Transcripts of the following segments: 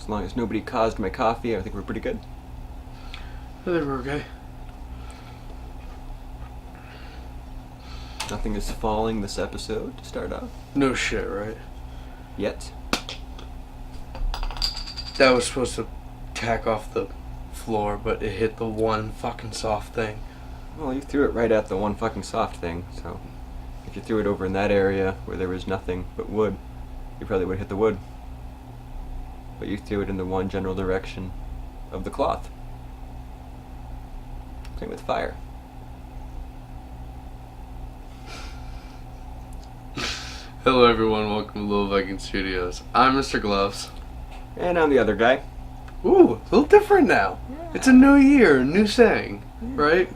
As long as nobody caused my coffee, I think we're pretty good. I think we're okay. Nothing is falling this episode to start off. No shit, right? Yet. That was supposed to tack off the floor, but it hit the one fucking soft thing. Well, you threw it right at the one fucking soft thing, so if you threw it over in that area where there was nothing but wood, you probably would hit the wood. But you threw it in the one general direction of the cloth. Same with fire. Hello everyone, welcome to Little Viking Studios. I'm Mr. Gloves. And I'm the other guy. Ooh, a little different now. Yeah. It's a new year, a new saying, right?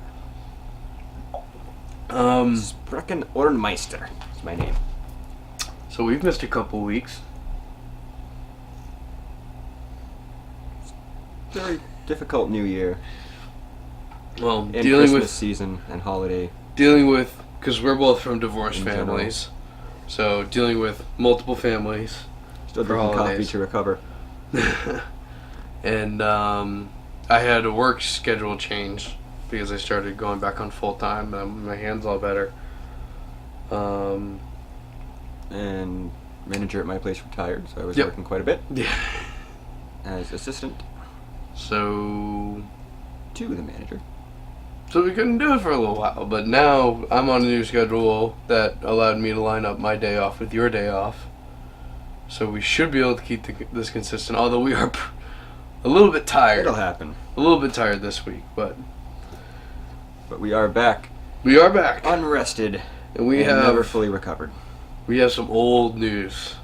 Sprechen Ohrenmeister is my name. So we've missed a couple weeks. Very difficult new year. Well, And dealing Christmas with season and holiday. because we're both from divorced In general. families, so dealing with multiple families. Still For drinking coffee holidays. to recover. And I had a work schedule change because I started going back on full time. My hand's all better. And manager at my place retired, so I was Yep. working quite a bit Yeah. as assistant So to the manager. we couldn't do it for a little while, but now I'm on a new schedule that allowed me to line up my day off with your day off. So we should be able to keep this consistent, although we are a little bit tired. It'll happen. A little bit tired this week, but But we are back, we are back. unrested, And we and have never fully recovered. some old news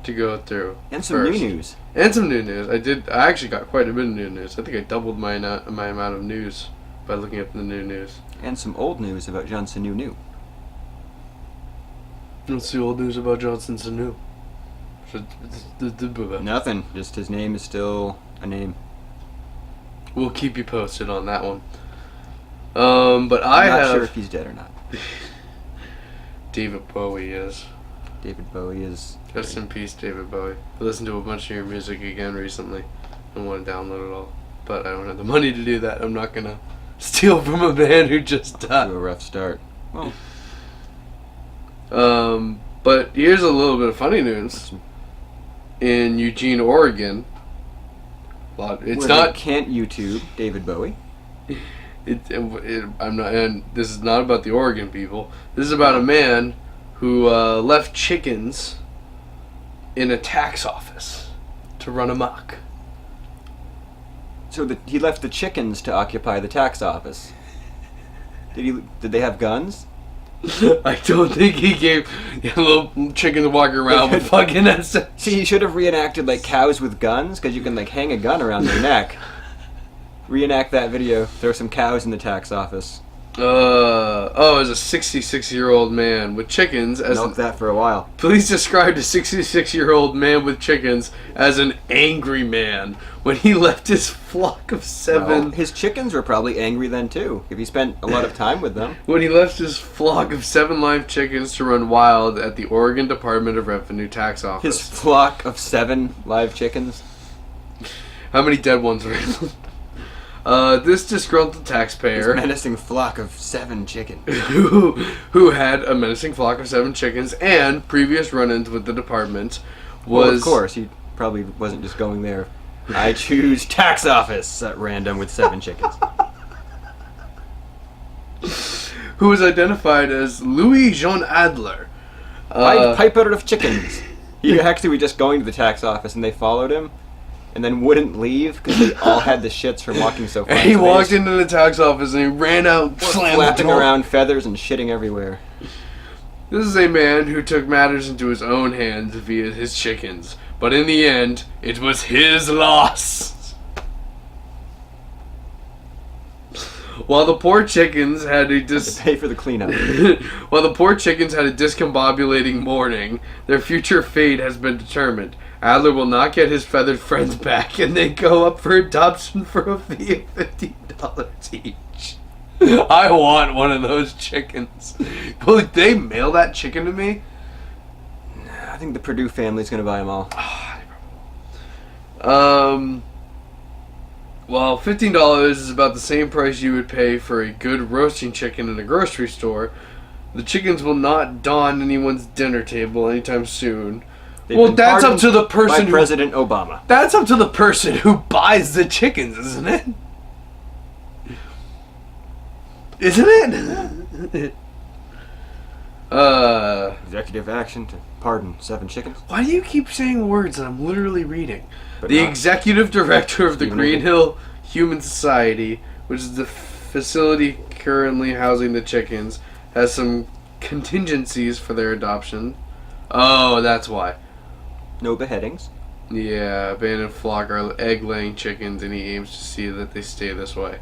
to go through. And some first. new news. And some new news. I actually got quite a bit of new news. I think I doubled my amount of news by looking up the new news. And some old news about Johnson New. What's the old news about Johnson Sanu? Nothing. Just his name is still a name. We'll keep you posted on that one. But I I'm not have sure if he's dead or not. David Bowie is. David Bowie is... Rest in peace, David Bowie. I listened to a bunch of your music again recently. I want to download it all, but I don't have the money to do that. I'm not gonna steal from a band who just to died. a rough start. Well, But here's a little bit of funny news. In Eugene, Oregon, it's where not. they can't YouTube David Bowie. I'm not, and this is not about the Oregon people. This is about a man who left chickens in a tax office to run amok. So he left the chickens to occupy the tax office. Did they have guns? I don't think he gave little chickens walking around with fucking SS. See, he should have reenacted like cows with guns, because you can like hang a gun around their neck. Reenact that video. Throw some cows in the tax office. As a 66-year-old man with chickens. Milk that for a while. Police described a 66-year-old man with chickens as an angry man when he left his flock of 7. Well, his chickens were probably angry then too, if he spent a lot of time with them. When he left his flock of 7 live chickens to run wild at the Oregon Department of Revenue tax office. His flock of 7 live chickens. How many dead ones are in? This disgruntled taxpayer, His menacing flock of 7 chickens. who had a menacing flock of 7 chickens and previous run-ins with the department, was... Well, of course, he probably wasn't just going there. I choose tax office at random with 7 chickens. Who was identified as Louis Jean Adler. Piper of chickens. He actually was just going to the tax office and they followed him. And then wouldn't leave because they all had the shits from walking so far. And he So they walked just into the tax office and he ran out, were slammed the flapping door. around feathers and shitting everywhere. This is a man who took matters into his own hands via his chickens, but in the end, it was his loss. While the poor chickens had a To pay for the cleanup. while the poor chickens had a discombobulating morning, their future fate has been determined. Adler will not get his feathered friends back, and they go up for adoption for a fee of $50 each. I want one of those chickens. Will they mail that chicken to me? I think the Purdue family's gonna buy them all. Well, $15 is about the same price you would pay for a good roasting chicken in a grocery store. The chickens will not dawn anyone's dinner table anytime soon. Well, that's up to the person by President Obama. That's up to the person who buys the chickens, isn't it? Isn't it? Executive action to pardon 7 chickens. Why do you keep saying words that I'm literally reading? But The not executive director of the Stephen Green Egan. Hill Human Society, which is the facility currently housing the chickens, has some contingencies for their adoption. Oh, that's why. No beheadings. Yeah, abandoned flock are egg-laying chickens, and he aims to see that they stay this way.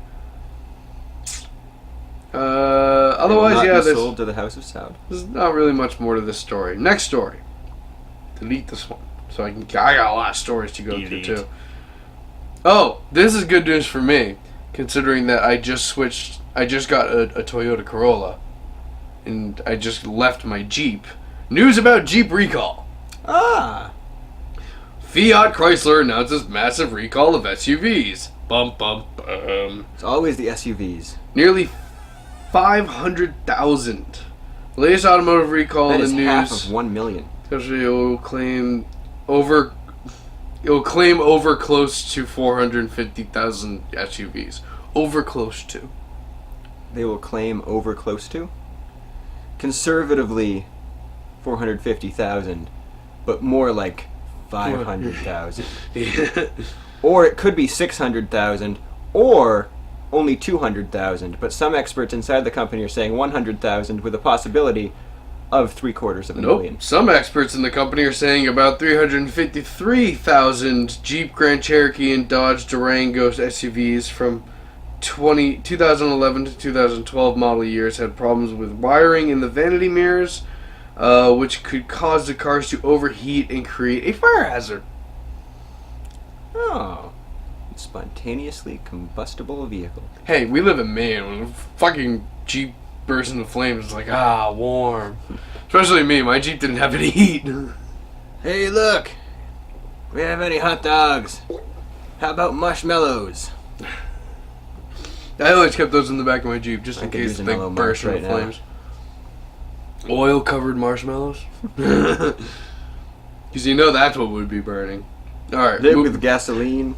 They will Otherwise, not yeah, be there's sold to the House of Sound. not really much more to this story. Next story. Delete this one, so I got a lot of stories to go through Delete. too. Oh, this is good news for me, considering that I just got a Toyota Corolla, and I just left my Jeep. News about Jeep recall. Ah! Fiat Chrysler announces massive recall of SUVs. Bum bum bum. It's always the SUVs. Nearly 500,000. Latest automotive recall That in is the half news. of 1 million. Especially it will claim over close to 450,000 SUVs. Over close to. They will claim over close to. Conservatively, 450,000, but more like 500,000. Or it could be 600,000, or only 200,000. But some experts inside the company are saying 100,000 with a possibility of 750,000. Nope. Some experts in the company are saying about 353,000 Jeep Grand Cherokee and Dodge Durango SUVs from 2011 to 2012 model years had problems with wiring in the vanity mirrors, which could cause the cars to overheat and create a fire hazard. Oh. Spontaneously combustible vehicle. Hey, we live in Maine. When a fucking Jeep bursts into flames, it's like, warm. Especially me. My Jeep didn't have any heat. Hey, look! We have any hot dogs? How about marshmallows? I always kept those in the back of my Jeep just I in could case use the a thing mellow burst marsh into right now. flames. Oil-covered marshmallows? Because you know that's what would be burning. Alright, Lit with gasoline.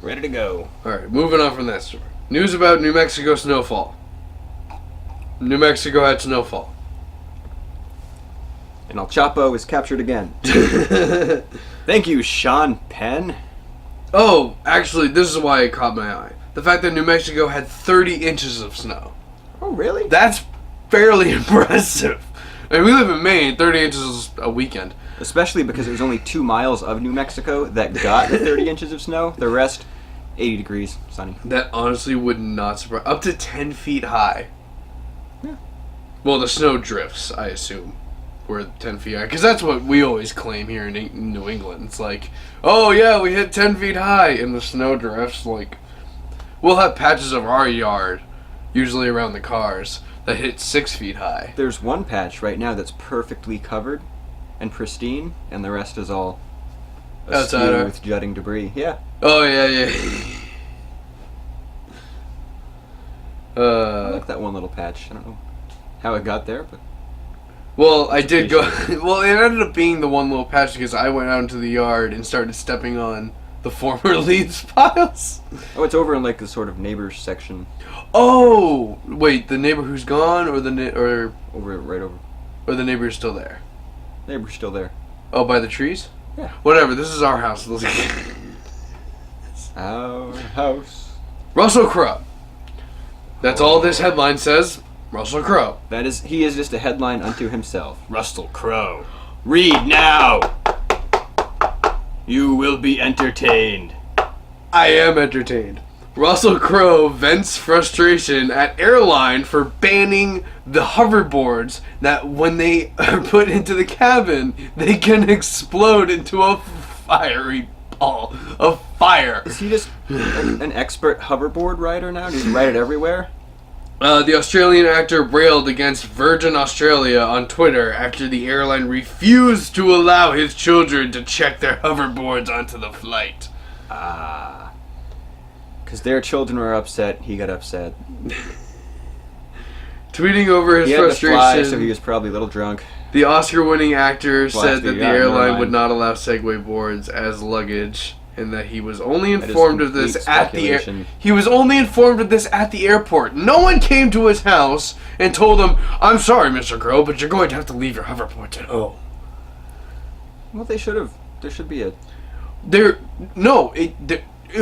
Ready to go. Alright, moving on from that story. News about New Mexico snowfall. New Mexico had snowfall. And El Chapo is captured again. Thank you, Sean Penn. Oh, actually, this is why it caught my eye. The fact that New Mexico had 30 inches of snow. Oh, really? That's fairly impressive. I mean, we live in Maine, 30 inches is a weekend. Especially because it was only 2 miles of New Mexico that got the 30 inches of snow. The rest, 80 degrees, sunny. That honestly would not surprise. Up to 10 feet high. Yeah. Well, the snow drifts, I assume, were 10 feet high. Because that's what we always claim here in New England. It's like, oh yeah, we hit 10 feet high, and the snow drifts. Like, we'll have patches of our yard, usually around the cars, that hit 6 feet high. There's one patch right now that's perfectly covered and pristine, and the rest is all askew Outsider. with jutting debris. Yeah. Oh yeah. I like that one little patch. I don't know how it got there, but Well, I did go. Well, it ended up being the one little patch because I went out into the yard and started stepping on the former leaves piles. oh, it's over in like the sort of neighbors section. Oh, wait, the neighbor who's gone, or Right over. or the neighbor who's still there? Neighbor's still there. Oh, by the trees? Yeah. Whatever. This is our house. Our house. Russell Crowe. That's all this headline says. Russell Crowe. He is just a headline unto himself. Russell Crowe. Read now. You will be entertained. I am entertained. Russell Crowe vents frustration at airline for banning the hoverboards that when they are put into the cabin, they can explode into a fiery ball of fire. Is he just an expert hoverboard rider now? Does he ride it everywhere? The Australian actor railed against Virgin Australia on Twitter after the airline refused to allow his children to check their hoverboards onto the flight. Because their children were upset, he got upset. Tweeting over his He had frustration, to fly, so he was probably a little drunk. the Oscar-winning actor said that the never airline mind. would not allow Segway boards as luggage, and that he was only informed of this at the He was only informed of this at the airport. No one came to his house and told him, "I'm sorry, Mr. Crow, but you're going to have to leave your hoverboard at home." Well, they should have. There should be a. It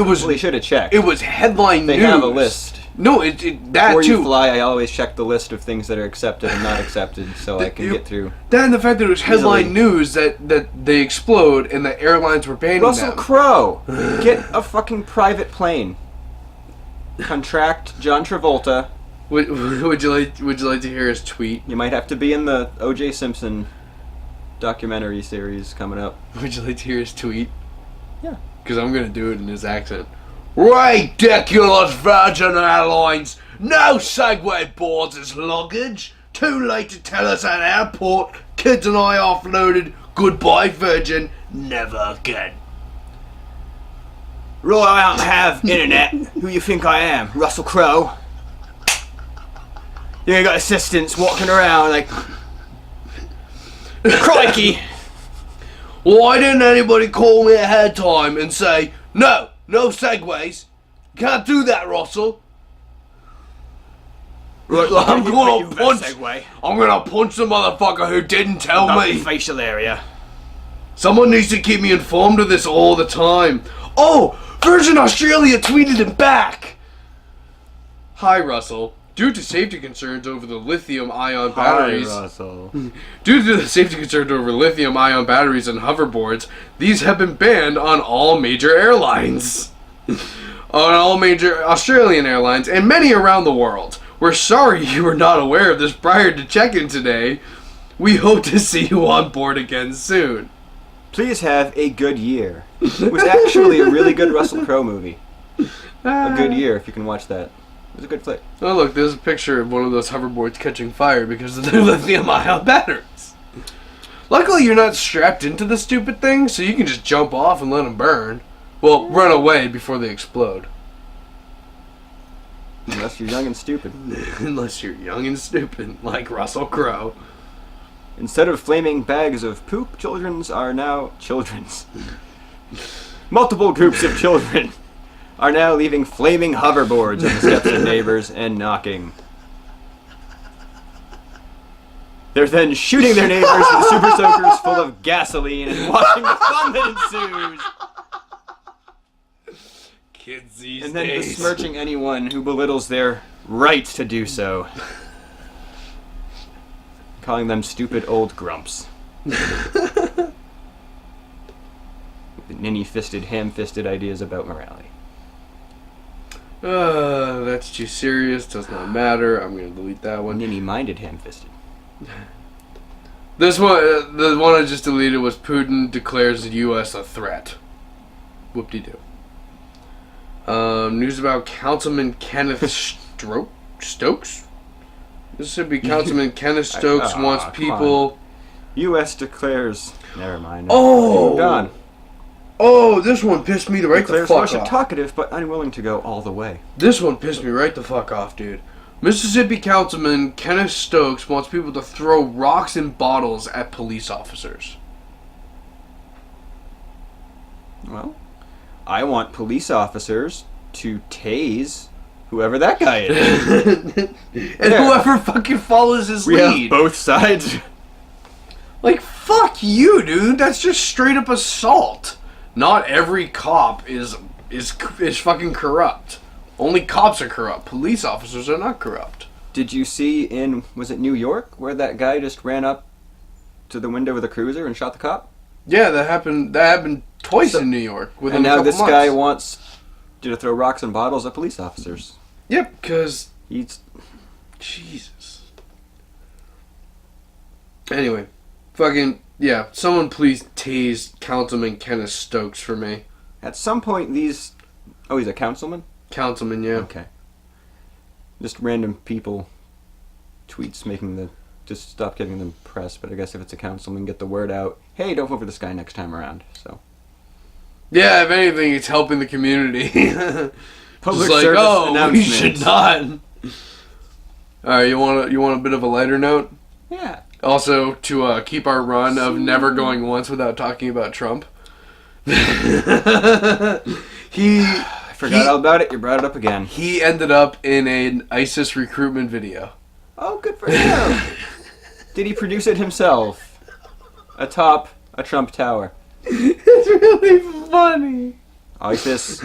was. Well, they should have checked. It was headline They news. have a list. No, that Before too. you fly, I always check the list of things that are accepted and not accepted, so I can get through. That and the fact that it was headline Easily. news that they explode and the airlines were banning Russell them. Crowe, get a fucking private plane. Contract John Travolta. Would you like to hear his tweet? You might have to be in the O.J. Simpson documentary series coming up. Would you like to hear his tweet? Yeah. Because I'm gonna do it in his accent. Ridiculous, Virgin Airlines! No Segway boards as luggage! Too late to tell us at airport. Kids and I offloaded. Goodbye, Virgin. Never again. Right, I don't have internet. Who you think I am? Russell Crowe? You ain't got assistants walking around like... Crikey! Why didn't anybody call me ahead of time and say, no Segways? You can't do that, Russell. Right, I'm gonna punch. Segway. I'm gonna punch the motherfucker who didn't tell Not me. the facial area. Someone needs to keep me informed of this all the time. Oh, Virgin Australia tweeted him back. Hi, Russell. Due to safety concerns over the lithium-ion batteries, Russell. Due to the safety concerns over lithium-ion batteries and hoverboards, these have been banned on all major airlines. On all major Australian airlines and many around the world. We're sorry you were not aware of this prior to check-in today. We hope to see you on board again soon. Please have a good year. It was actually a really good Russell Crowe movie. A good year, if you can watch that. It was a good flick. Oh look, there's a picture of one of those hoverboards catching fire because of their lithium-ion batteries. Luckily you're not strapped into the stupid thing, so you can just jump off and let them burn. Well, run away before they explode. Unless you're young and stupid. Unless you're young and stupid, like Russell Crowe. Instead of flaming bags of poop, children's. Multiple groups of children are now leaving flaming hoverboards on the steps of neighbors and knocking. They're then shooting their neighbors with super soakers full of gasoline and watching the fun that ensues. Kids these And then days. besmirching anyone who belittles their right to do so. Calling them stupid old grumps. With ninny-fisted, ham-fisted ideas about morality. That's too serious, does not matter. I'm gonna delete that one. Ninny-minded, ham-fisted. This one, the one I just deleted was Putin declares the U.S. a threat. Whoop-de-doo. News about Councilman Kenneth Stokes? This should be Councilman Kenneth Stokes wants come people... U.S. declares... Never mind. Oh! Moved on. Oh, this one pissed me right the Declares fuck Russia off. talkative, but unwilling to go all the way. This one pissed me right the fuck off, dude. Mississippi Councilman Kenneth Stokes wants people to throw rocks and bottles at police officers. Well, I want police officers to tase whoever that guy is. And whoever fucking follows his We lead. have both sides. Like, fuck you, dude. That's just straight up assault. Not every cop is fucking corrupt. Only cops are corrupt. Police officers are not corrupt. Did you see was it New York, where that guy just ran up to the window with a cruiser and shot the cop? Yeah, that happened twice in New York. And now this guy wants to throw rocks and bottles at police officers. Yep, because... He's... Jesus. Anyway, fucking... Yeah, someone please tase Councilman Kenneth Stokes for me. At some point these... Oh, he's a councilman? Councilman, yeah. Okay. just random people tweets making the just stop giving them press. But I guess if it's a councilman, get the word out. Hey, don't vote for this guy next time around. So Yeah, if anything, it's helping the community. public Just like, service oh, we announcement. should not. All right, you want a bit of a lighter note? Yeah. Also, to keep our run of never going once without talking about Trump. I forgot all about it. You brought it up again. He ended up in an ISIS recruitment video. Oh, good for him. Did he produce it himself? Atop a Trump tower. It's really funny. ISIS.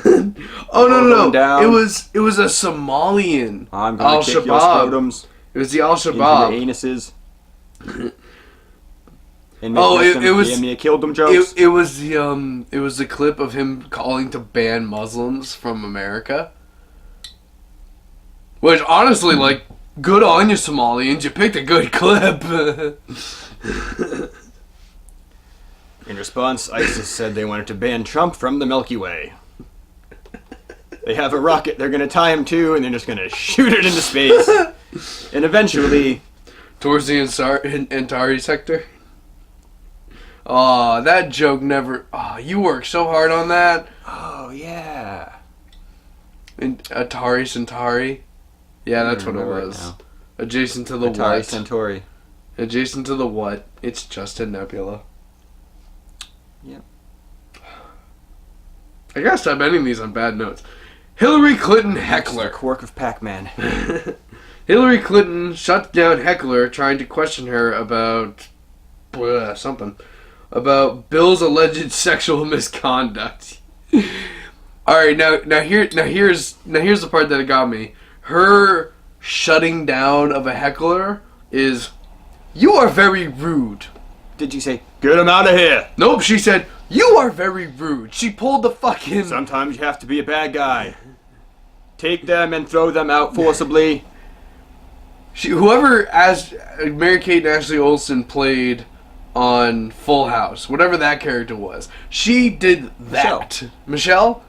Oh no! Down. It was a Somalian. I'm gonna kick your Al-Shabaab. scrotums It was the Al into Shabaab. your anuses. And Oh, make it some was- damn you killed them jokes. It was the clip of him calling to ban Muslims from America. Which honestly, like, good on you, Somalians. You picked a good clip. In response, ISIS said they wanted to ban Trump from the Milky Way. They have a rocket they're gonna tie him to, and they're just gonna shoot it into space. And eventually, Towards the Antari sector. Oh, that joke never. Oh, you worked so hard on that. oh yeah. Atari Centauri. Yeah, that's what it remember it was. now. Adjacent to the Atari what? Centauri. Adjacent to the what? It's just a nebula. Yep. I gotta stop ending these on bad notes. Hillary Clinton The heckler. quirk of Pac-Man. Hillary Clinton shut down heckler trying to question her about something. About Bill's alleged sexual misconduct. Alright, now here's the part that got me. Her shutting down of a heckler is, "You are very rude." Did you say, get him out of here? Nope, she said, "You are very rude." She pulled the fucking... Sometimes you have to be a bad guy. Take them and throw them out forcibly. Whoever as Mary-Kate and Ashley Olsen played on Full House, whatever that character was, she did that. Michelle?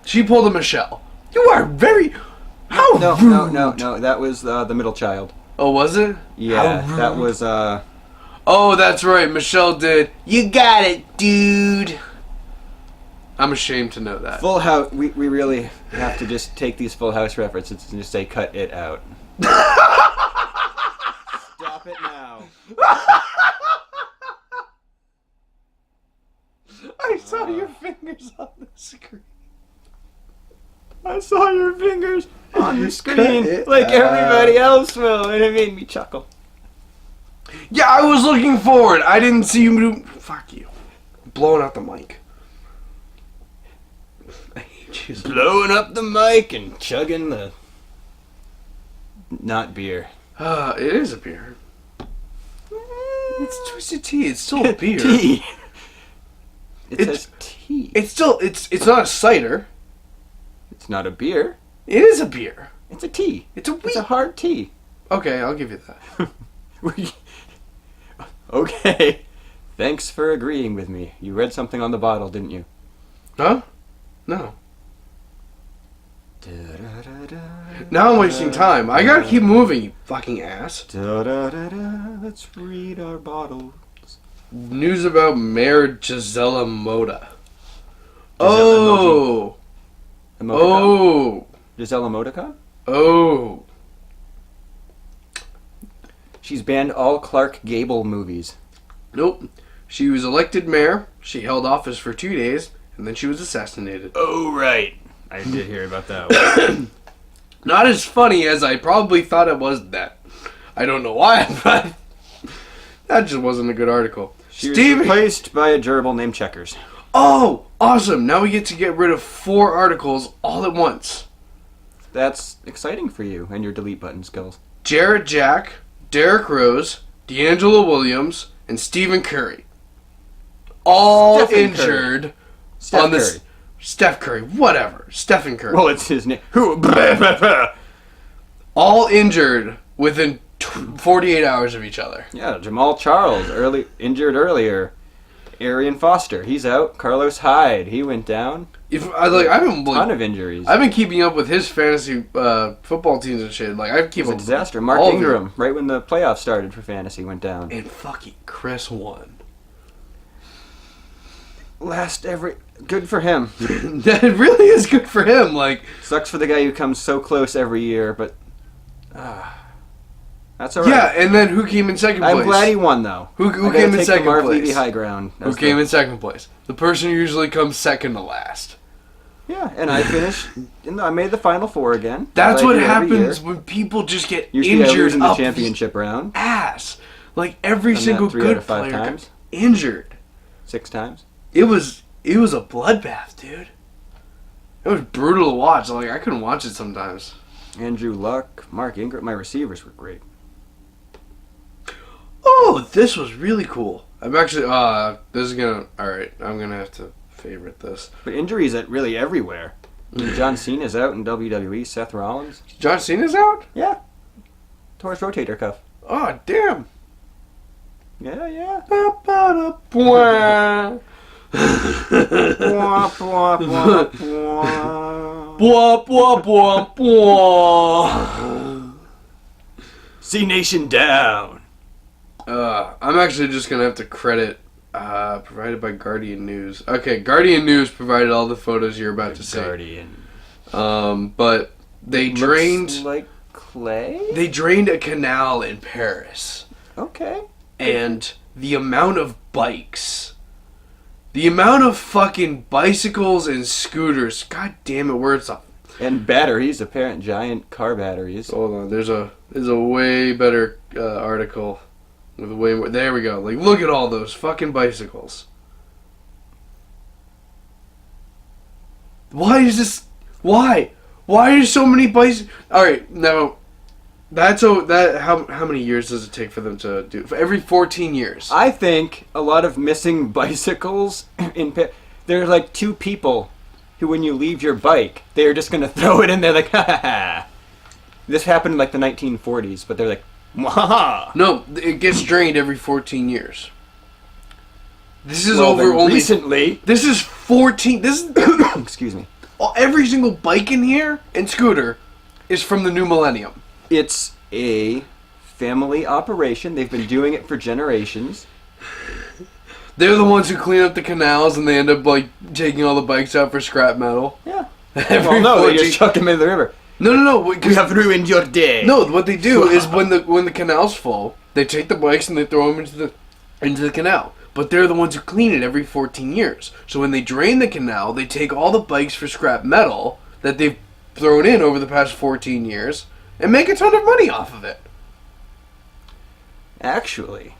She pulled a Michelle. You are very... How rude. No. That was the middle child. Oh, was it? Yeah, How that rude. was, Oh, that's right. Michelle did. You got it, dude. I'm ashamed to know that. Full House. We really have to just take these Full House references and just say, cut it out. Stop it now. I saw your fingers on the screen. I saw your fingers on the Cut screen it like out. everybody else will, and it made me chuckle. Yeah, I was looking forward. I didn't see you do... Fuck you. Blowing out the mic. I hate you. Blowing up the mic and chugging the... Not beer. It is a beer. It's Twisted Tea. It's still a beer. Tea. It It's- says tea. It's still... It's not a cider. It's not a beer. It is a beer. It's a tea. It's a It's wheat. a hard tea. Okay, I'll give you that. Okay. Thanks for agreeing with me. You read something on the bottle, didn't you? Huh? No. Now I'm wasting time. I gotta keep moving, you fucking ass. Let's read our bottle. News about Mayor Gisela Moda. Gisela Oh! Emoticon? Oh! Gisela Emoticon? Oh! She's banned all Clark Gable movies. Nope. She was elected mayor, she held office for 2 days, and then she was assassinated. Oh, right. I did hear about that. Not as funny as I probably thought it was that. I don't know why, but that just wasn't a good article. She was Steve! replaced by a gerbil named Checkers. Oh! Awesome! Now we get to get rid of 4 articles all at once. That's exciting for you and your delete button skills. Jared Jack, Derek Rose, D'Angelo Williams, and Stephen Curry. All Stephen injured Steph on this. Curry. Steph Curry, whatever. Stephen Curry. Well, it's his name. Who? All injured within 48 hours of each other. Yeah, Jamal Charles, injured earlier. Arian Foster, he's out. Carlos Hyde, he went down. Ton of injuries. I've been keeping up with his fantasy football teams and shit. Like I keep It was a disaster. Mark Ingram, right when the playoffs started for fantasy, went down. And fucking Chris won. Good for him. That really is good for him. Like, sucks for the guy who comes so close every year, but that's all right. Yeah, and then who came in second place? I'm glad he won, though. Who came in second Marv place? Levy high ground. Who came in second place? The person who usually comes second to last. Yeah, and I finished. I made the Final Four again. That's what happens when people just get usually injured in the up championship round. Ass. Like every single three good out of 5 player times. got injured. 6 times. It was a bloodbath, dude. It was brutal to watch. Like I couldn't watch it sometimes. Andrew Luck, Mark Ingram, my receivers were great. Oh, this was really cool. I'm actually, this is gonna, alright, I'm gonna have to favorite this. But injuries at really everywhere. I mean, John Cena's out in WWE, Seth Rollins. John Cena's out? Yeah. Tore his rotator cuff. Oh, damn. Yeah. Bwah, bwah, bwah. C Nation down. I'm actually just gonna have to credit provided by Guardian News. Okay, Guardian News provided all the photos you're about to see. Guardian. But they drained like clay. They drained a canal in Paris. Okay. And the amount of bikes, the amount of fucking bicycles and scooters. God damn it, where it's up. And batteries, apparent giant car batteries. Hold on, there's a way better article. With way more. There we go. Like, look at all those fucking bicycles. Why is this? Why? Why are so many bicycles? All right, now how many years does it take for them to do? For every 14 years. I think a lot of missing bicycles there's like 2 people who, when you leave your bike, they're just gonna throw it in there like, ha ha ha. This happened in like the 1940s, but they're like, Mwahaha. No, it gets drained every 14 years. This is recently. This is 14. This is excuse me. Every single bike in here and scooter is from the new millennium. It's a family operation. They've been doing it for generations. They're the ones who clean up the canals, and they end up like taking all the bikes out for scrap metal. Yeah. They just chuck them into the river. No. We have ruined your day. No, what they do is when the canal's full, they take the bikes and they throw them into the canal. But they're the ones who clean it every 14 years. So when they drain the canal, they take all the bikes for scrap metal that they've thrown in over the past 14 years and make a ton of money off of it. Actually,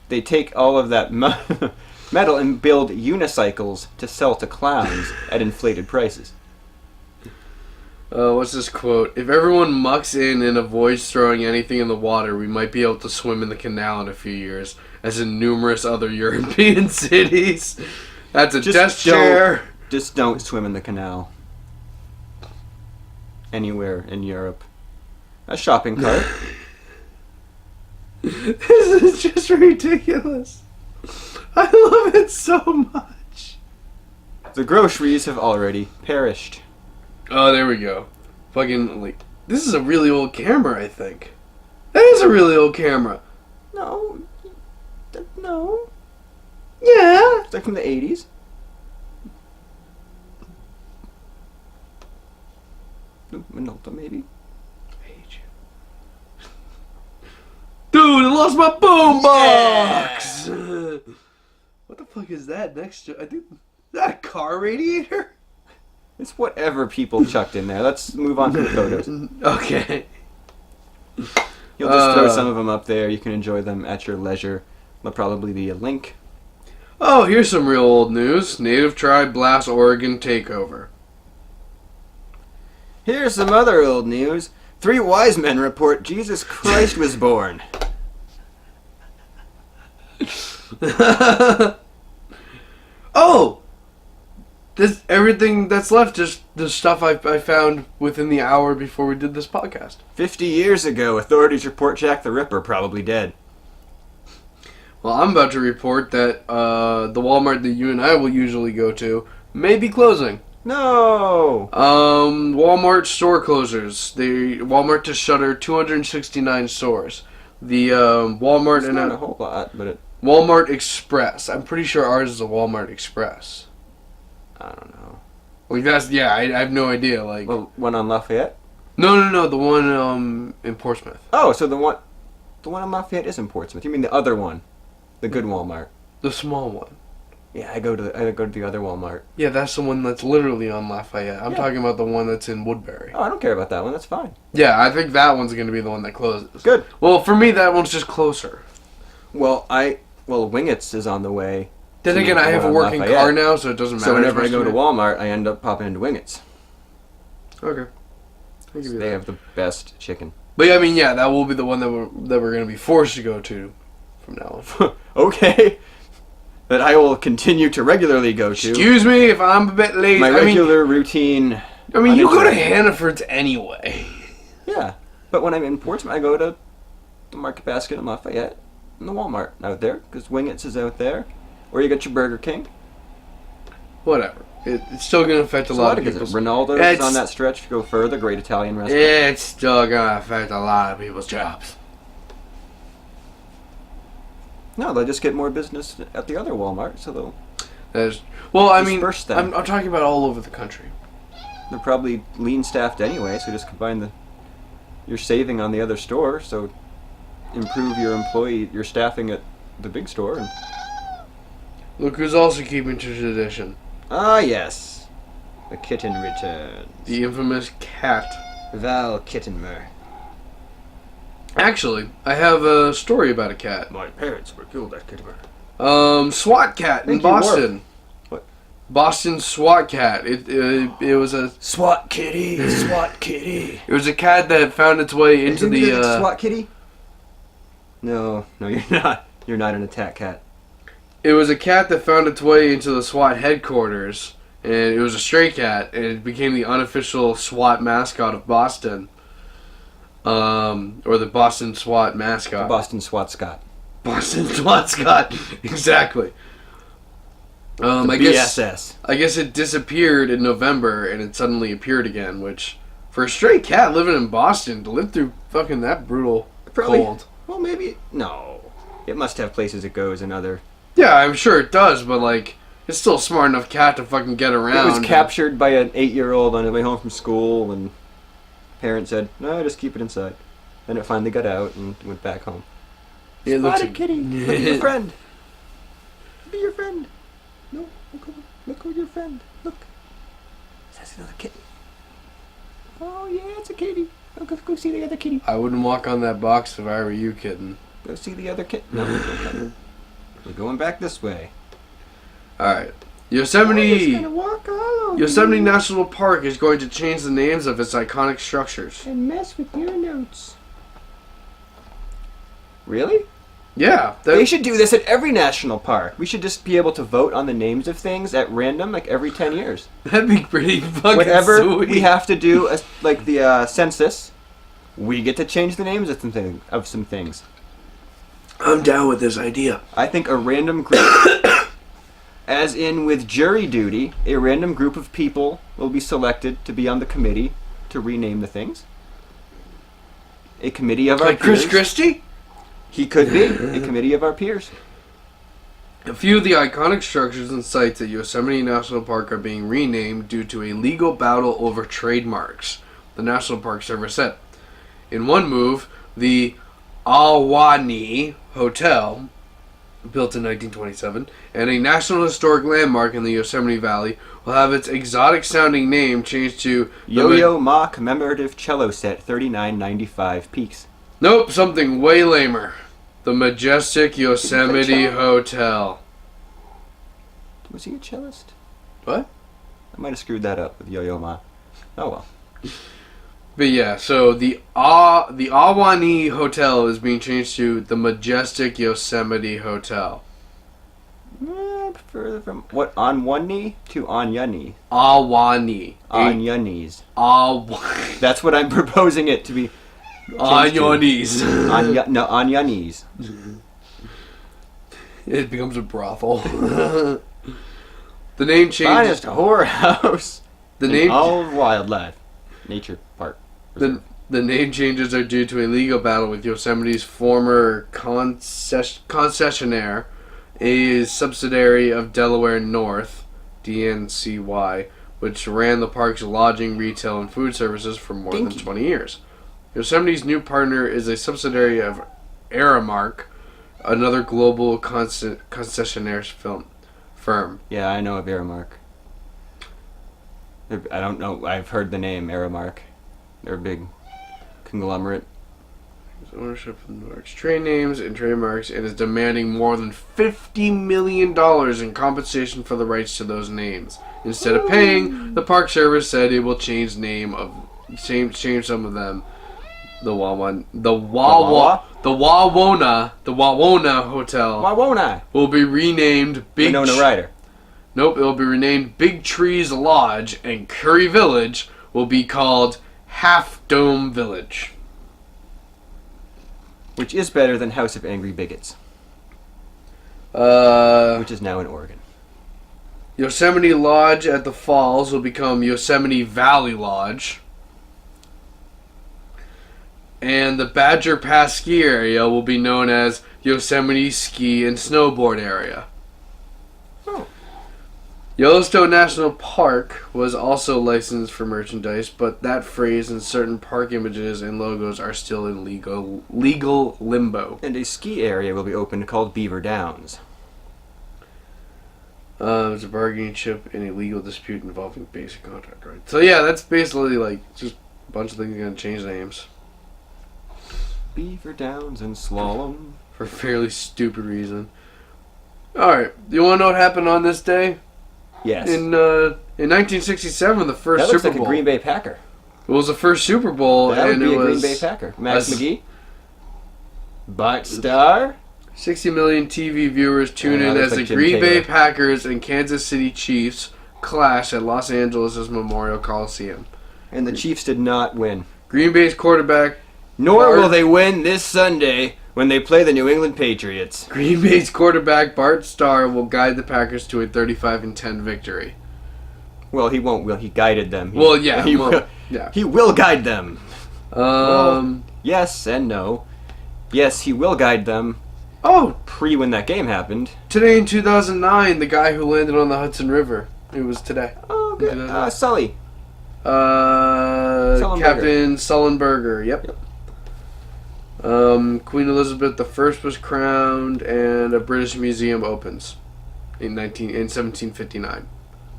they take all of that metal and build unicycles to sell to clowns at inflated prices. What's this quote? If everyone mucks in and avoids throwing anything in the water, we might be able to swim in the canal in a few years, as in numerous other European cities. That's a desk chair. Just don't swim in the canal. Anywhere in Europe. A shopping cart. This is just ridiculous. I love it so much. The groceries have already perished. Oh, there we go. Fucking, like, this is a really old camera, I think. That is a really old camera. No. Yeah. It's like from the 80s. Minolta, maybe. I hate you. Dude, I lost my boombox! Yeah. What the fuck is that next to? I think, is that a car radiator? It's whatever people chucked in there. Let's move on to the photos. Okay. You'll just throw some of them up there. You can enjoy them at your leisure. There'll probably be a link. Oh, here's some real old news. Native tribe blasts Oregon takeover. Here's some other old news. 3 wise men report Jesus Christ was born. Oh! This everything that's left, just the stuff I found within the hour before we did this podcast. 50 years ago, authorities report Jack the Ripper probably dead. Well, I'm about to report that the Walmart that you and I will usually go to may be closing. No! Walmart store closures. Walmart to shutter 269 stores. The Walmart It's and not a whole lot, but Walmart Express. I'm pretty sure ours is a Walmart Express. I don't know. Like that's I have no idea. Like Well, one on Lafayette? no, the one in Portsmouth. Oh, so the one on Lafayette is in Portsmouth. You mean the other one, the good Walmart? The small one. Yeah, I go to the other Walmart. Yeah, that's the one that's literally on Lafayette. I'm Yeah. talking about the one that's in Woodbury. Oh, I don't care about that one. That's fine. Yeah, I think that one's going to be the one that closes. Good. Well, for me, that one's just closer. Well, Wingett's is on the way. Then to again, the I have a one on working Lafayette. car now, so it doesn't matter. So whenever I as go much to me. Walmart, I end up popping into Wingett's. Okay. I'll give you They that. have the best chicken. But yeah, I mean, yeah, that will be the one that we're going to be forced to go to from now on. Okay. That I will continue to regularly go to. Excuse me if I'm a bit late. My regular routine. I mean, you go to uninterrupted. Hannaford's anyway. Yeah. But when I'm in Portsmouth, I go to the Market Basket in Lafayette and the Walmart out there, because Wingett's is out there. Or you get your Burger King. Whatever. It's still going to affect a lot of people. Ronaldo's is on that stretch. Go further, great Italian restaurant. It's still going to affect a lot of people's jobs. No, they'll just get more business at the other Walmart, so I mean, disperse them. I'm talking about all over the country. they're probably lean staffed anyway, so just combine you're saving on the other store, so improve your staffing at the big store. And, Look who's also keeping to tradition. yes. The kitten returns. The infamous cat. Val Kittenmer. Actually, I have a story about a cat. My parents were killed at Kittenmer. SWAT cat in Thank you, Worf. Boston. What? Boston SWAT cat. It was a SWAT kitty, SWAT kitty. it was a cat that found its way into Didn't you the get SWAT kitty? No, you're not. You're not an attack cat. It was a cat that found its way into the SWAT headquarters, and it was a stray cat, and it became the unofficial SWAT mascot of Boston. Or the Boston SWAT mascot. Boston SWAT Scott. Boston SWAT Scott. Exactly. I BSS. guess it disappeared in November, and it suddenly appeared again, which, for a stray cat living in Boston, to live through fucking that brutal cold. Well, maybe. No. It must have places it goes and other. Yeah, I'm sure it does, but, like, it's still a smart enough cat to fucking get around. It was captured by an 8-year-old on the way home from school, and parents said, "No, just keep it inside." Then it finally got out and went back home. It looks Spotted kitty, look at your friend. Be your friend. No, look at your friend. Look, that's another kitty. Oh yeah, it's a kitty. Go see the other kitty. I wouldn't walk on that box if I were you, kitten. Go see the other kitty. No, we're going back this way. Alright. We're just gonna walk all over Yosemite you National Park is going to change the names of its iconic structures. and mess with your notes. Really? Yeah. They should do this at every national park. We should just be able to vote on the names of things at random, like every 10 years. That'd be pretty fucking Whenever sweet. we have to do the census, we get to change the names of some things. I'm down with this idea. I think a random group, as in with jury duty, a random group of people will be selected to be on the committee to rename the things. A committee of our Like peers. Chris Christie? He could be a committee of our peers. A few of the iconic structures and sites at Yosemite National Park are being renamed due to a legal battle over trademarks, the National Park Service said. In one move, the Ahwahnee Hotel, built in 1927, and a National Historic Landmark in the Yosemite Valley, will have its exotic-sounding name changed to Yo-Yo Ma Commemorative Cello Set, $39.95 Peaks. Nope, something way lamer. The Majestic Yosemite Hotel. Was he a cellist? What? I might have screwed that up with Yo-Yo Ma. Oh well. But yeah, so the Ahwahnee Hotel is being changed to the Majestic Yosemite Hotel. I prefer from what, on one knee to on your knee. Ahwahnee. On your knees. Ahwahnee. That's what I'm proposing it to be. On your knees. On your knees. It becomes a brothel. The name changes. Finest whorehouse. The in name. all of wildlife. Nature Park. The name changes are due to a legal battle with Yosemite's former concessionaire, a subsidiary of Delaware North, DNCY, which ran the park's lodging, retail, and food services for more than 20 years. Yosemite's new partner is a subsidiary of Aramark, another global concessionaire firm. Yeah, I know of Aramark. I don't know. I've heard the name Aramark. They're a big conglomerate. Ownership of the park's trade names and trademarks, and is demanding more than $50 million in compensation for the rights to those names. Instead of paying, the Park Service said it will change some of them. The Wawona Hotel Wawona will be renamed Big. Winona Ryder. Nope, it will be renamed Big Trees Lodge, and Curry Village will be called Half Dome Village. Which is better than House of Angry Bigots. Which is now in Oregon. Yosemite Lodge at the Falls will become Yosemite Valley Lodge. And the Badger Pass ski area will be known as Yosemite Ski and Snowboard Area. Oh. Yellowstone National Park was also licensed for merchandise, but that phrase and certain park images and logos are still in legal limbo. And a ski area will be opened called Beaver Downs. It's a bargaining chip in a legal dispute involving basic contract rights. So yeah, that's basically like just a bunch of things are going to change names. Beaver Downs and Slalom. For a fairly stupid reason. Alright, do you want to know what happened on this day? Yes. In 1967, the first that looks Super like Bowl. a Green Bay Packer. It was the first Super Bowl, That would and be it a was Green Bay Packer. Max McGee. Bart Starr. 60 million TV viewers tune in as looks the like Jim Green Bay Taylor. Packers and Kansas City Chiefs clash at Los Angeles' Memorial Coliseum. And the Chiefs did not win. Green Bay's quarterback. Nor will they win this Sunday when they play the New England Patriots. Green Bay's quarterback Bart Starr will guide the Packers to a 35-10 victory. Well, he won't. Will he guided them? Well, yeah. He will. Yeah. He will guide them. Yes and no. Yes, he will guide them. Oh, Pre when that game happened. today in 2009, the guy who landed on the Hudson River. It was today. Oh, good. Sully. Captain Sullenberger. Yep. Queen Elizabeth I was crowned, and a British museum opens in 1759.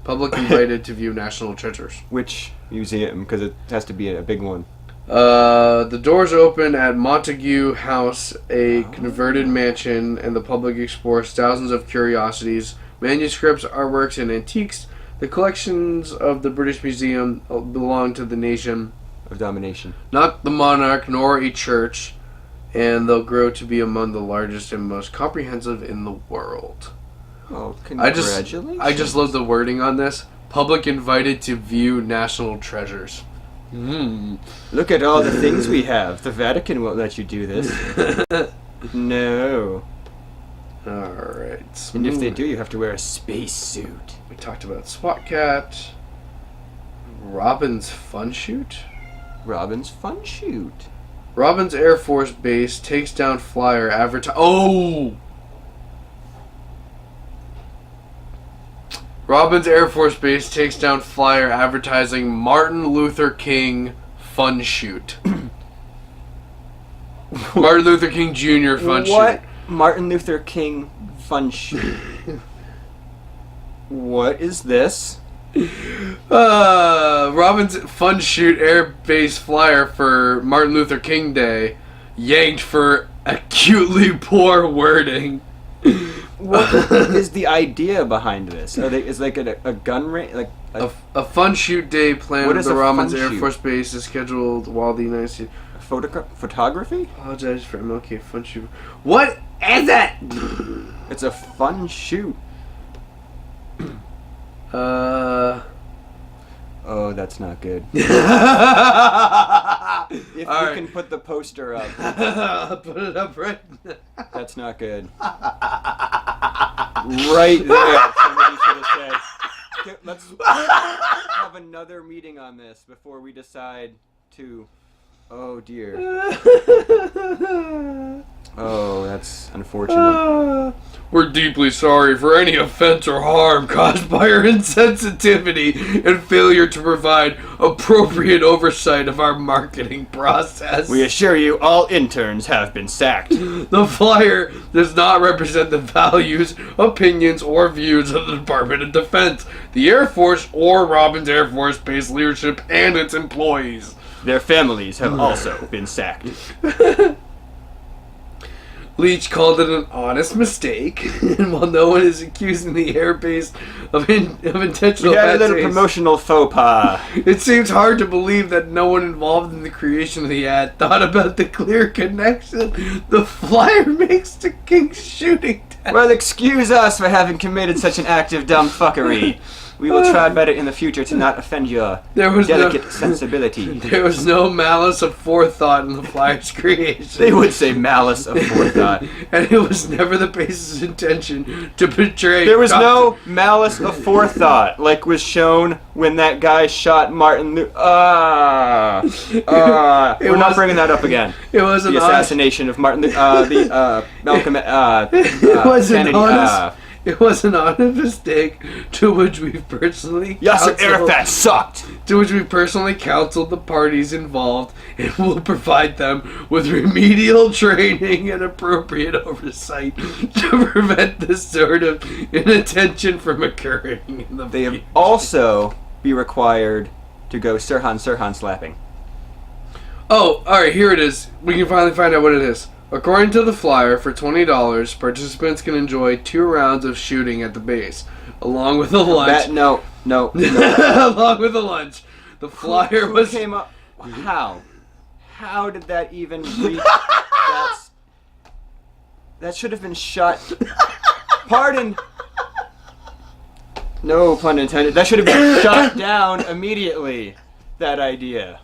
Public invited to view national treasures. Which museum? Because it has to be a big one. The doors open at Montague House, a converted mansion, and the public explores thousands of curiosities, manuscripts, artworks, and antiques. The collections of the British Museum belong to the nation Of domination. not the monarch nor a church, and they'll grow to be among the largest and most comprehensive in the world. Oh, I congratulations. just love the wording on this. Public invited to view national treasures. Look at all the things we have. The Vatican won't let you do this. No. Alright. And if they do, you have to wear a spacesuit. We talked about SWAT Cat. Robin's Fun Shoot? Robin's Fun Shoot. Robin's Air Force Base takes down flyer Oh! Robin's Air Force Base takes down flyer advertising Martin Luther King Fun Shoot. Martin Luther King Jr. Fun What? Shoot. Martin Luther King Fun Shoot. What is this? Robin's Fun Shoot Air Base flyer for Martin Luther King Day yanked for acutely poor wording. What is the idea behind this? Is like a gun range? Like a fun shoot day planned What at is the a Robins fun Air shoot? Force Base is scheduled while the United States. photography? Apologize for MLK fun shoot. What is it? It's a fun shoot. Oh, that's not good. If you Alright. can put the poster up, Put it up right now. that's not good. Right there. Somebody should have said, "Okay, let's have another meeting on this before we decide to... Oh, dear. Oh, that's unfortunate. We're deeply sorry for any offense or harm caused by our insensitivity and failure to provide appropriate oversight of our marketing process. We assure you all interns have been sacked." The flyer does not represent the values, opinions, or views of the Department of Defense, the Air Force, or Robins Air Force Base leadership and its employees. Their families have also been sacked. Leach called it an honest mistake, and while no one is accusing the airbase of intentional We had a bad little taste, promotional faux pas. it seems hard to believe that no one involved in the creation of the ad thought about the clear connection the flyer makes to King's shooting death. Well, excuse us for having committed such an act of dumb fuckery. We will try better in the future to not offend your delicate sensibility. There was no malice of forethought in the flyer's creation. They would say malice of forethought. And it was never the base's intention to betray. There was no malice of forethought, like was shown when that guy shot Martin Luther. We're not bringing that up again. It was the assassination of Martin. Malcolm. It was Kennedy. It was an honest mistake to which we've personally Yasser Arafat sucked. To which we personally counseled the parties involved and will provide them with remedial training and appropriate oversight to prevent this sort of inattention from occurring in the They future. have also be required to go Sirhan slapping. Oh, alright, here it is. We can finally find out what it is. According to the flyer, for $20, participants can enjoy 2 rounds of shooting at the base, along with a lunch. No. Along with a lunch. The flyer Who was... came up. How? How did that even reach? That should have been shut. Pardon. No pun intended. That should have been shut down immediately. That idea.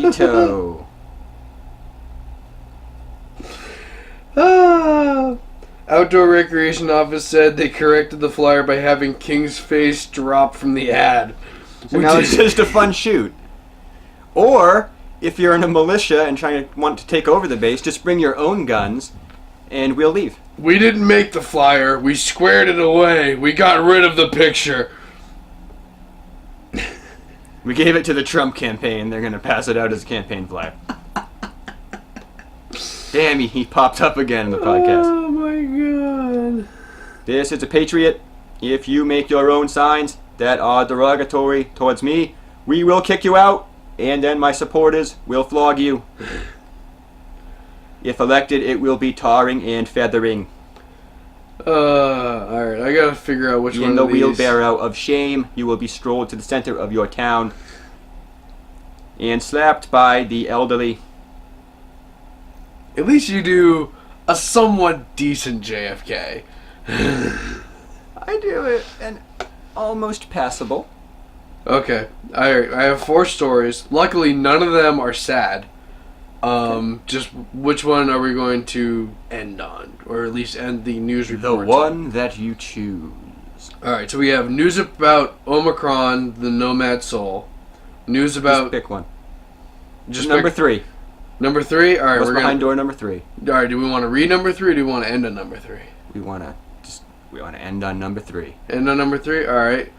Veto. Outdoor Recreation Office said they corrected the flyer by having King's face drop from the ad. So now it's just a fun shoot. Or, if you're in a militia and want to take over the base, just bring your own guns and we'll leave. We didn't make the flyer. We squared it away. We got rid of the picture. We gave it to the Trump campaign. They're going to pass it out as a campaign flyer. Damn, he popped up again in the podcast. Oh my god. This is a patriot. If you make your own signs that are derogatory towards me, we will kick you out, and then my supporters will flog you. If elected, it will be tarring and feathering. Alright, I gotta figure out which one In the of these. wheelbarrow of shame, you will be strolled to the center of your town and slapped by the elderly. At least you do a somewhat decent JFK. I do it, and almost passable. Okay, I have 4 stories. Luckily, none of them are sad. Just which one are we going to end on? Or at least end the news The report? one that you choose. Alright, so we have news about Omicron, the Nomad Soul. News about... Just pick one. Just number pick, 3. Number 3? Alright, What's we're behind gonna... door number 3? Alright, do we want to read number 3 or do we want to end on number 3? We want to end on number 3. End on number 3? Alright.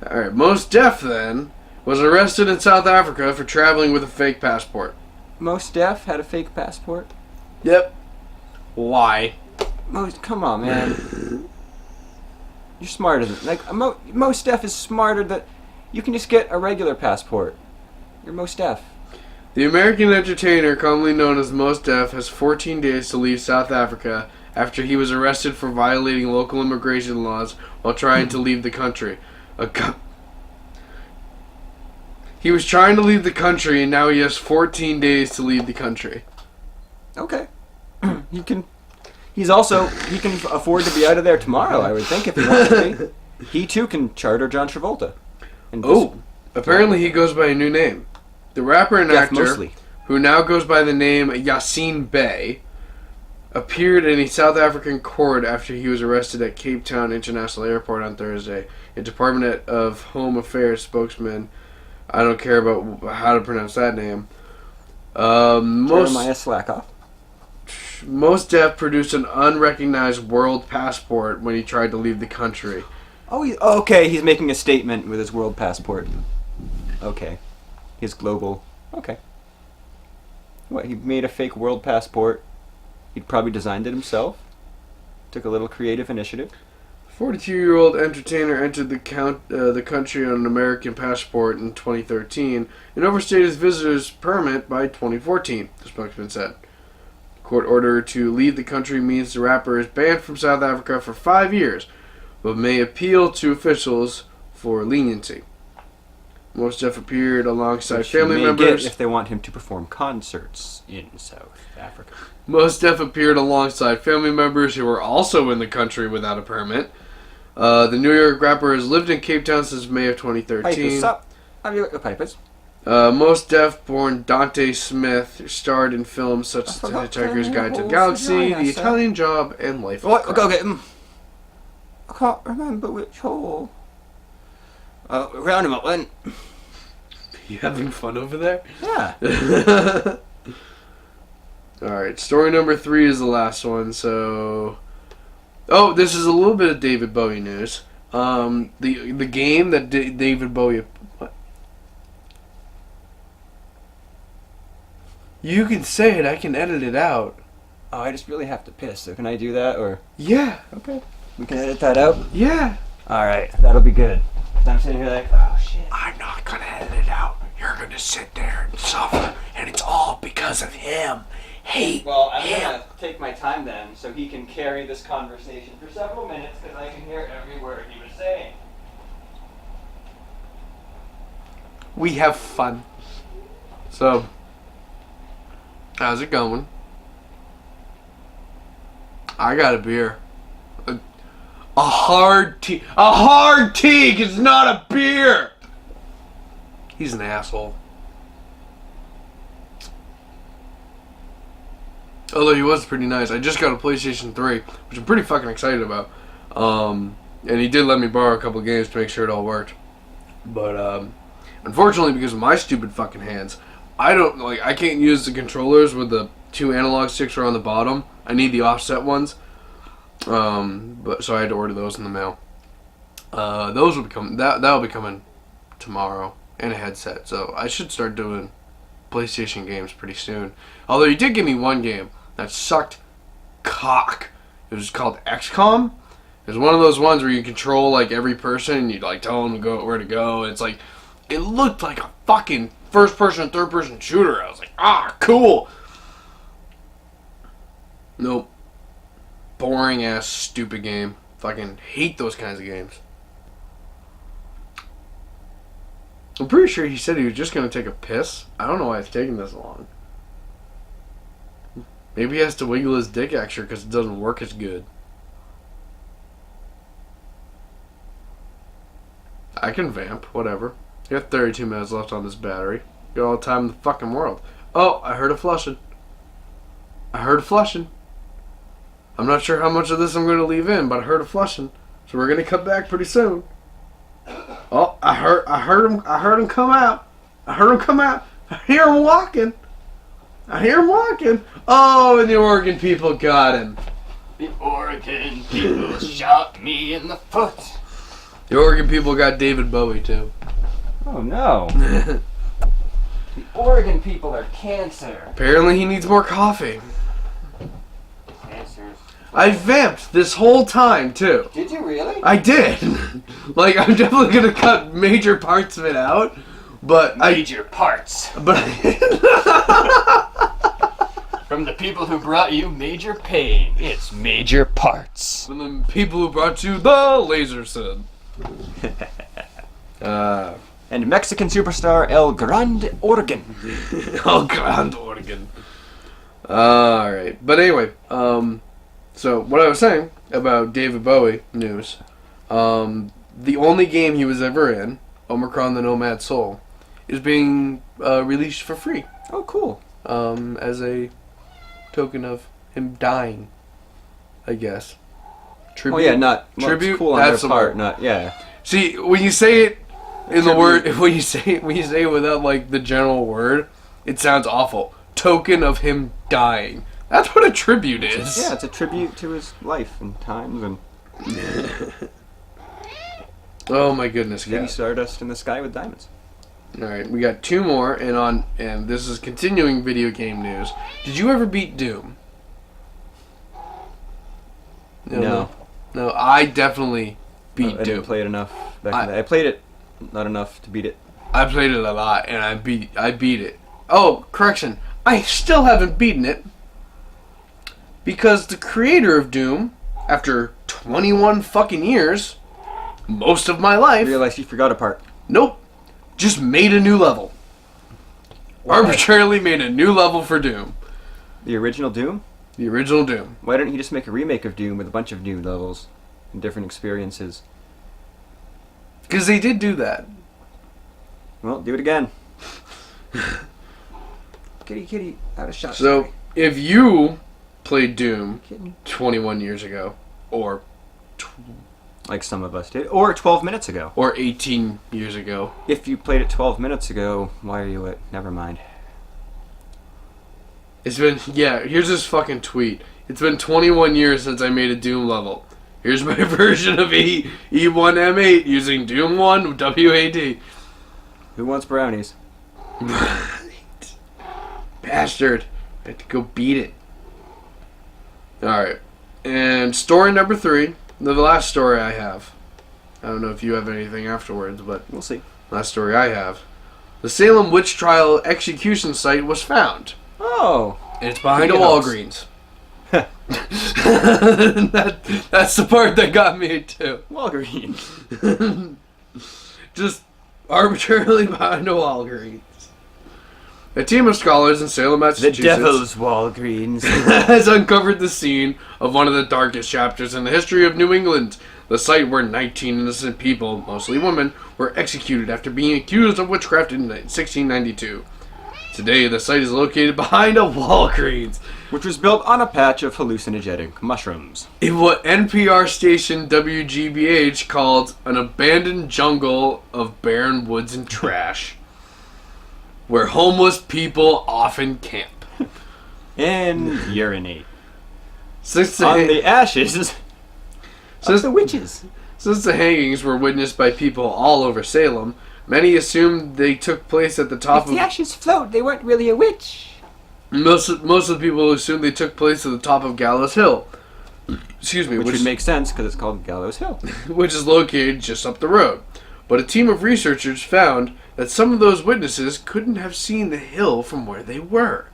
Alright, Mos Def then was arrested in South Africa for traveling with a fake passport. Mos Def had a fake passport. Yep. Why? Come on, man. You're smarter than Mos Def is smarter than you can just get a regular passport. You're Mos Def. The American entertainer, commonly known as Mos Def, has 14 days to leave South Africa after he was arrested for violating local immigration laws while trying to leave the country. He was trying to leave the country, and now he has 14 days to leave the country. Okay. He can afford to be out of there tomorrow, I would think, if he wants to be. He too can charter John Travolta. And Apparently he goes by a new name. The rapper and Jeff actor Mosley. who now goes by the name Yassine Bey, appeared in a South African court after he was arrested at Cape Town International Airport on Thursday. A Department of Home Affairs spokesman, I don't care about how to pronounce that name. Jeremiah Slackoff. Mos Def produced an unrecognized world passport when he tried to leave the country. Okay, he's making a statement with his world passport. Okay. His global... Okay. What, he made a fake world passport? He'd probably designed it himself? Took a little creative initiative? 42-year-old entertainer entered the country on an American passport in 2013 and overstayed his visitor's permit by 2014, the spokesman said. Court order to leave the country means the rapper is banned from South Africa for 5 years, but may appeal to officials for leniency. Mos Def appeared alongside family members if they want him to perform concerts in South Africa. Mos Def appeared alongside family members who were also in the country without a permit. The New York rapper has lived in Cape Town since May of 2013. Pipers, sup? Have you got your pipers? Mos Def, born Dante Smith, starred in films such as The Hitchhiker's Guide to the Galaxy, The Italian Job, and Life of Crime. Okay. I can't remember which hole. Roundabout one. You having fun over there? Yeah. Alright, story number 3 is the last one, so... Oh, this is a little bit of David Bowie news. The game that David Bowie... What? You can say it, I can edit it out. Oh, I just really have to piss, so can I do that, or... Yeah. Okay. We can edit that out? Yeah. Alright, that'll be good. I'm sitting here like, oh shit. I'm not gonna edit it out. You're gonna sit there and suffer, and it's all because of him. Hate Well, I'm him. gonna take my time then, so he can carry this conversation for several minutes, because I can hear every word he was saying. We have fun. So, how's it going? I got a beer. A hard tea. A hard tea is not a beer! He's an asshole. Although he was pretty nice. I just got a PlayStation 3, which I'm pretty fucking excited about. And he did let me borrow a couple games to make sure it all worked. But, unfortunately, because of my stupid fucking hands, I can't use the controllers with the 2 analog sticks are on the bottom. I need the offset ones. But so I had to order those in the mail. Those will that'll be coming tomorrow, and a headset. So I should start doing PlayStation games pretty soon. Although he did give me one game that sucked cock. It was called XCOM. It was one of those ones where you control like every person and you like tell them where to go. It's like it looked like a fucking first person, third person shooter. I was like, cool. Nope. Boring ass stupid game. Fucking hate those kinds of games. I'm pretty sure he said he was just gonna take a piss. I don't know why it's taking this long. Maybe he has to wiggle his dick extra because it doesn't work as good. I can vamp, whatever. You got 32 minutes left on this battery. You got all the time in the fucking world. Oh, I heard a flushing. I'm not sure how much of this I'm going to leave in, but I heard a flushing. So we're going to cut back pretty soon. Oh, I heard him come out. I hear him walking. Oh, and the Oregon people got him. The Oregon people shot me in the foot. The Oregon people got David Bowie too. Oh no. The Oregon people are cancer. Apparently he needs more coffee. Cancer. I vamped this whole time too. Did you really? I did. Like I'm definitely gonna cut major parts of it out, but Major parts. But From the people who brought you major pain, it's major parts. from the people who brought you the laser sun. And Mexican superstar El Grande Oregon. Oh, Grand Oregon. Alright. But anyway, so what I was saying about David Bowie news, the only game he was ever in, Omicron the Nomad Soul, is being released for free. Oh, cool. as a token of him dying, I guess. Tribute. Oh yeah, not tribute. It's cool on That's their the part. word. Not yeah. See, when you say it in the Tribute. word, when you say it without like the general word, it sounds awful. Token of him dying. That's what a tribute is. Yeah, it's a tribute to his life and times and Oh my goodness, maybe guys. stardust in the sky with diamonds. All right, we got two more, and this is continuing video game news. Did you ever beat Doom? No. No, I definitely beat I Doom. didn't play it enough back in the day. I played it not enough to beat it. I played it a lot, and I beat it. Oh, correction. I still haven't beaten it because the creator of Doom, after 21 fucking years, most of my I life, realized you forgot a part. nope, just made a new level. Why? Arbitrarily made a new level for Doom. The original Doom? The original Doom. Why didn't he just make a remake of Doom with a bunch of new levels and different experiences? Because they did do that. Well, do it again. Kitty, out of shot. So, if you played Doom Kitten. 21 years ago, or Like some of us did. Or 12 minutes ago. or 18 years ago, If you played it 12 minutes ago, why are you at? Never mind. it's been, here's this fucking tweet. It's been 21 years since I made a Doom level. Here's my version of E1M8 using Doom 1 WAD. Who wants brownies? Bastard. I have to go beat it. Alright. And story number 3. The last story I have. I don't know if you have anything afterwards, but We'll see. last story I have. The Salem witch trial execution site was found. Oh! And it's behind a Good Walgreens. That's the part that got me too. Walgreens. Just arbitrarily behind a Walgreens. A team of scholars in Salem, The Massachusetts devil's Walgreens. has uncovered the scene of one of the darkest chapters in the history of New England. The site where 19 innocent people, mostly women, were executed after being accused of witchcraft in 1692. Today, the site is located behind a Walgreens. Which was built on a patch of hallucinogenic mushrooms. In what NPR station WGBH called an abandoned jungle of barren woods and trash, where homeless people often camp. And urinate. Since On the ashes of the witches. Since the hangings were witnessed by people all over Salem, many assumed they took place at the top If the ashes float, they weren't really a witch. Most of the people assumed they took place at the top of Gallows Hill. Excuse me, Which would make sense because it's called Gallows Hill. which is located just up the road. But a team of researchers found that some of those witnesses couldn't have seen the hill from where they were.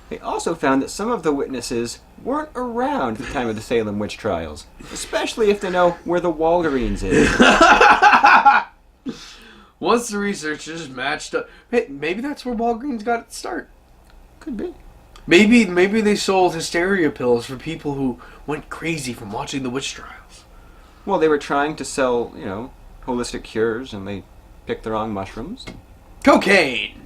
They also found that some of the witnesses weren't around at the time of the Salem witch trials, especially if they know where the Walgreens is. Once the researchers matched up, hey, maybe that's where Walgreens got its start. Could be. Maybe they sold hysteria pills for people who went crazy from watching the witch trials. Well, they were trying to sell, holistic cures, and they picked the wrong mushrooms. Cocaine!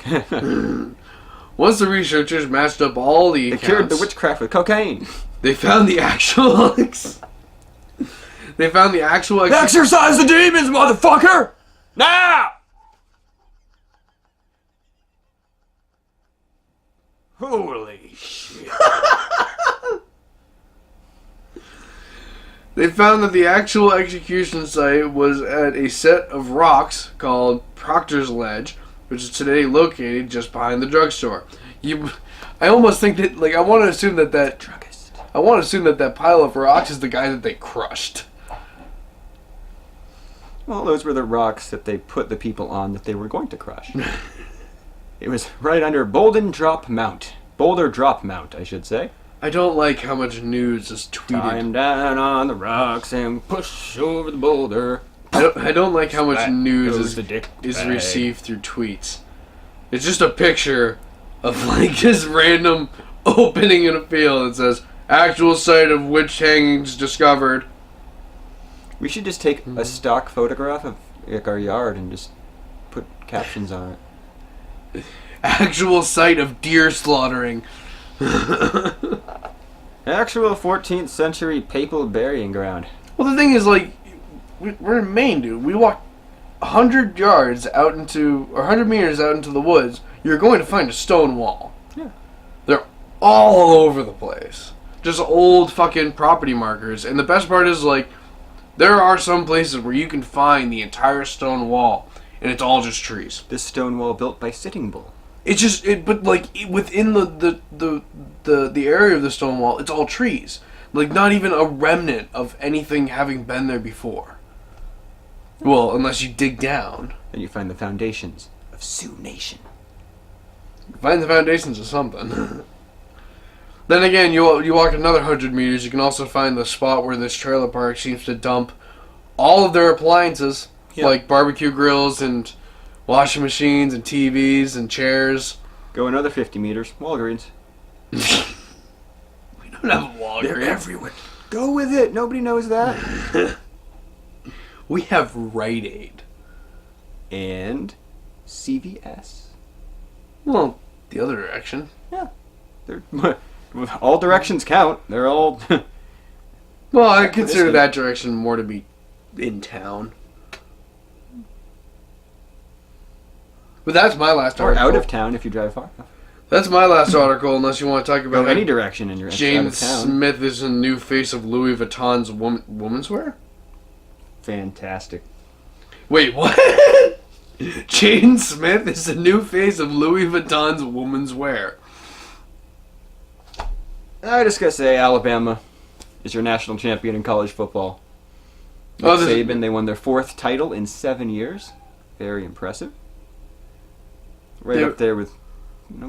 Once the researchers matched up all the They accounts, cured the witchcraft with cocaine. they found the actual Exorcise the demons, motherfucker! Now! Holy shit. They found that the actual execution site was at a set of rocks called Proctor's Ledge, which is today located just behind the drugstore. I almost think that, I want to assume that Druggist. I want to assume that pile of rocks is the guy that they crushed. Well, those were the rocks that they put the people on that they were going to crush. It was right under Boulder Drop Mount, I should say. I don't like how much news is tweeted. Climb down on the rocks and push over the boulder. I don't like how much That news goes is the dick bag. received through tweets. It's just a picture of just random opening in a field that says actual site of witch hangings discovered. We should just take a stock photograph of our yard and just put captions on it. actual site of deer slaughtering. Actual 14th century papal burying ground. Well, the thing is, like, we're in Maine, dude. We walk 100 yards out into, or 100 meters out into the woods, you're going to find a stone wall. Yeah. They're all over the place. Just old fucking property markers. And the best part is, like, there are some places where you can find the entire stone wall, and it's all just trees. This stone wall built by Sitting Bull. It's just, but like within the area of the stone wall, it's all trees. Like not even a remnant of anything having been there before. Well, unless you dig down. And you find the foundations of Sioux Nation. Find the foundations of something. Then again, you walk another 100 meters, you can also find the spot where this trailer park seems to dump all of their appliances, like barbecue grills and washing machines and TVs and chairs. Go another 50 meters, Walgreens. We don't have a Walgreens. They're everywhere. Go with it. Nobody knows that. We have Rite Aid. And CVS. Well, the other direction. Yeah. They're, all directions count. They're all... Well, I consider that direction more to be in town. But that's my last article. Or out of town if you drive far enough. That's my last article, unless you want to talk about... Go any direction in your Jane out of town. Smith is the new face of Louis Vuitton's woman's wear? Fantastic. Wait, what? Jane Smith is the new face of Louis Vuitton's woman's wear. I just gotta say, Alabama is your national champion in college football. Nick Saban, they won their 4th title in 7 years. Very impressive. Right up there with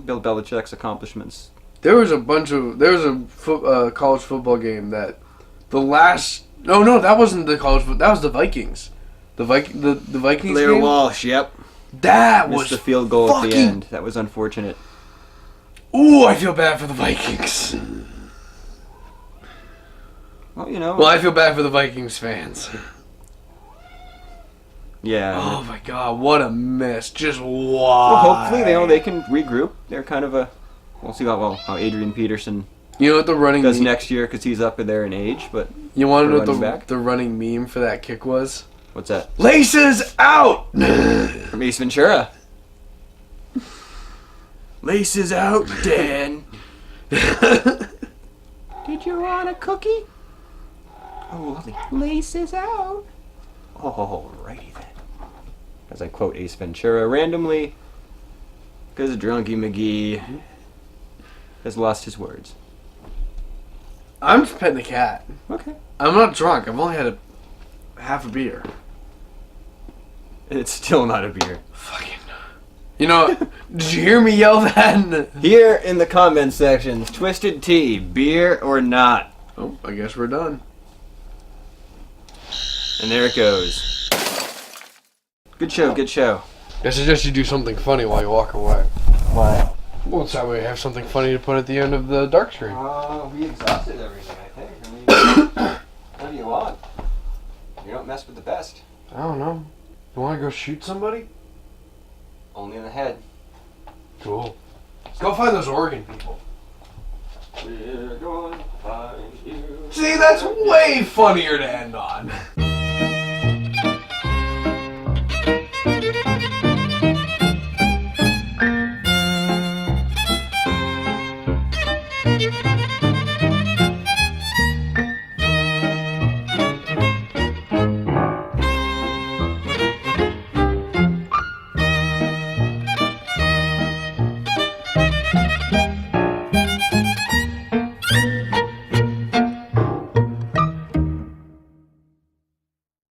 Bill Belichick's accomplishments. There was a college football game that the last... No, that wasn't the college football. That was the Vikings. The Vikings Blair game? Walsh, yep. That Missed was the field goal at the end. That was unfortunate. Ooh, I feel bad for the Vikings. Well, you know. Well, I feel bad for the Vikings fans. Yeah. Oh my God, what a miss! Just why? Well, hopefully they can regroup. They're kind of a. We'll see how Adrian Peterson You know what the running does next year because he's up there in age. But you want to know running what back. the running meme for that kick was? What's that? Laces out. From Ace Ventura. Laces out, Dan. Did you want a cookie? Oh, lovely. Laces out. Oh, righty then. As I quote Ace Ventura randomly, because Drunky McGee has lost his words. I'm just petting a cat. Okay. I'm not drunk. I've only had half a beer. It's still not a beer. Fucking. You know, did you hear me yell that? Here in the comment sections, Twisted Tea, beer or not? Oh, I guess we're done. And there it goes. Good show, good show. I suggest you do something funny while you walk away. Why? Well, it's that way I have something funny to put at the end of the dark screen. We exhausted everything, I think. I mean, what do you want? You don't mess with the best. I don't know. You want to go shoot somebody? Only in the head. Cool. Let's go find those Oregon people. We're going to find you. See, that's way funnier to end on.